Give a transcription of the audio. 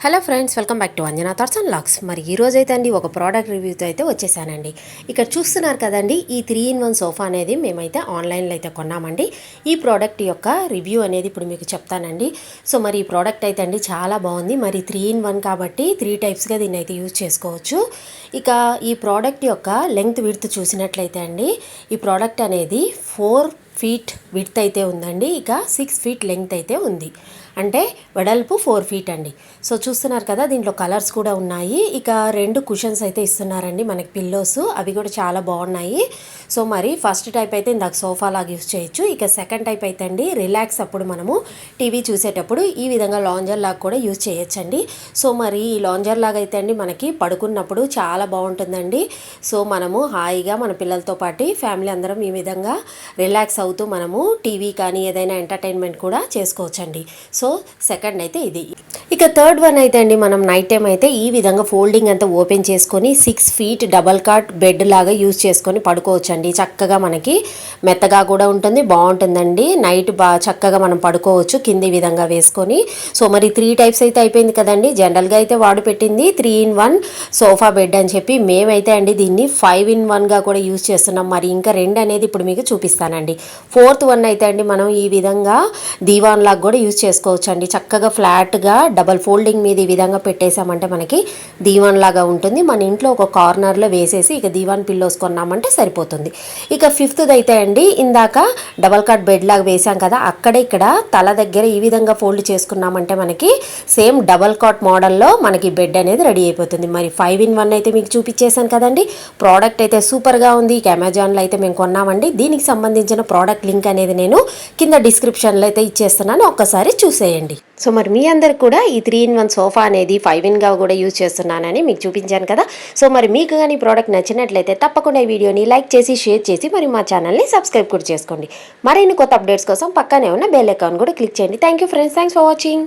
Hello friends, welcome back to Anjana thoughts and logs. మరి ఈ రోజు అయితే అండి ఒక ప్రోడక్ట్ రివ్యూతో అయితే వచ్చేసానండి. ఇక్కడ చూస్తున్నారు కదండి, ఈ 3-in-1 సోఫా అనేది మేమైతే ఆన్లైన్లో అయితే కొన్నామండి. ఈ ప్రోడక్ట్ యొక్క రివ్యూ అనేది ఇప్పుడు మీకు చెప్తానండి. సో మరి ఈ ప్రోడక్ట్ అయితే అండి చాలా బాగుంది. మరి 3-in-1 కాబట్టి 3 టైప్స్గా దీన్ని అయితే యూజ్ చేసుకోవచ్చు. ఇక ఈ ప్రోడక్ట్ యొక్క లెంగ్త్ విడ్త్ చూసినట్లయితే అండి, ఈ ప్రోడక్ట్ అనేది 4 feet విడ్త్ అయితే ఉందండి. ఇక 6 feet లెంగ్త్ అయితే ఉంది. అంటే వెడల్పు 4 feet అండి. సో చూస్తున్నారు కదా, దీంట్లో కలర్స్ కూడా ఉన్నాయి. ఇక 2 కుషన్స్ అయితే ఇస్తున్నారండి మనకి, పిల్లోస్. అవి కూడా చాలా బాగున్నాయి. సో మరి ఫస్ట్ టైప్ అయితే ఇందాక సోఫా లాగా యూజ్ చేయొచ్చు. ఇక సెకండ్ టైప్ అయితే అండి రిలాక్స్ అప్పుడు మనము టీవీ చూసేటప్పుడు ఈ విధంగా లాంజర్ లాగా కూడా యూజ్ చేయొచ్చండి. సో మరి ఈ లాంజర్ లాగా అయితే అండి మనకి పడుకున్నప్పుడు చాలా బాగుంటుందండి. సో మనము హాయిగా మన పిల్లలతో పాటు ఫ్యామిలీ అందరం ఈ విధంగా రిలాక్స్ అవుతూ మనము టీవీ కానీ ఏదైనా ఎంటర్టైన్మెంట్ కూడా చేసుకోవచ్చండి. సో సెకండ్ అయితే ఇది. ఇక థర్డ్ వన్ అయితే అండి మనం నైట్ టైం అయితే ఈ విధంగా ఫోల్డింగ్ అంతా ఓపెన్ చేసుకొని 6 feet డబల్ కాట్ బెడ్ లాగా యూజ్ చేసుకొని పడుకోవచ్చండి. చక్కగా మనకి మెత్తగా కూడా ఉంటుంది, బాగుంటుందండి. నైట్ చక్కగా మనం పడుకోవచ్చు కింది విధంగా వేసుకొని. సో మరి 3 టైప్స్ అయితే అయిపోయింది కదండి. జనరల్గా అయితే వాడు పెట్టింది 3-in-1 సోఫా బెడ్ అని చెప్పి, మేమైతే అండి దీన్ని 5-in-1గా కూడా యూజ్ చేస్తున్నాం. మరి ఇంకా 2 అనేది ఇప్పుడు మీకు చూపిస్తానండి. 4th వన్ అయితే అండి మనం ఈ విధంగా దీవాన్ లాగా కూడా యూజ్ చేసుకోవచ్చు అండి. చక్కగా ఫ్లాట్గా డబల్ ఫోల్డింగ్ మీద ఈ విధంగా పెట్టేసామంటే మనకి దీవాన్ లాగా ఉంటుంది. మన ఇంట్లో ఒక కార్నర్లో వేసేసి ఇక దీవాన్ పిల్లోస్ కొన్నామంటే సరిపోతుంది. ఇక 5th అయితే అండి ఇందాక డబల్ కాట్ బెడ్ లాగా వేసాం కదా, అక్కడే ఇక్కడ తల దగ్గర ఈ విధంగా ఫోల్డ్ చేసుకున్నామంటే మనకి సేమ్ డబల్ కాట్ మోడల్లో మనకి బెడ్ అనేది రెడీ అయిపోతుంది. మరి 5-in-1 అయితే మీకు చూపించేశాను కదండి. ప్రోడక్ట్ అయితే సూపర్గా ఉంది. ఇక అమెజాన్లో అయితే మేము కొన్నామండి. దీనికి సంబంధించిన ప్రోడక్ట్ లింక్ అనేది నేను కింద డిస్క్రిప్షన్లో అయితే ఇచ్చేస్తున్నాను, ఒక్కసారి చూసేయండి. సో మరి మీ అందరికి కూడా ఈ 3-in-1 సోఫా అనేది 5-in-గా కూడా యూజ్ చేస్తున్నానని మీకు చూపించాను కదా. సో మరి మీకు కానీ ప్రోడక్ట్ నచ్చినట్లయితే తప్పకుండా ఈ వీడియోని లైక్ చేసి షేర్ చేసి మరి మా ఛానల్ని సబ్స్క్రైబ్ కూడా చేసుకోండి. మరిన్ని కొత్త అప్డేట్స్ కోసం పక్కనే ఉన్న బెల్ ఐకాన్ కూడా క్లిక్ చేయండి. Thank you friends, thanks for watching.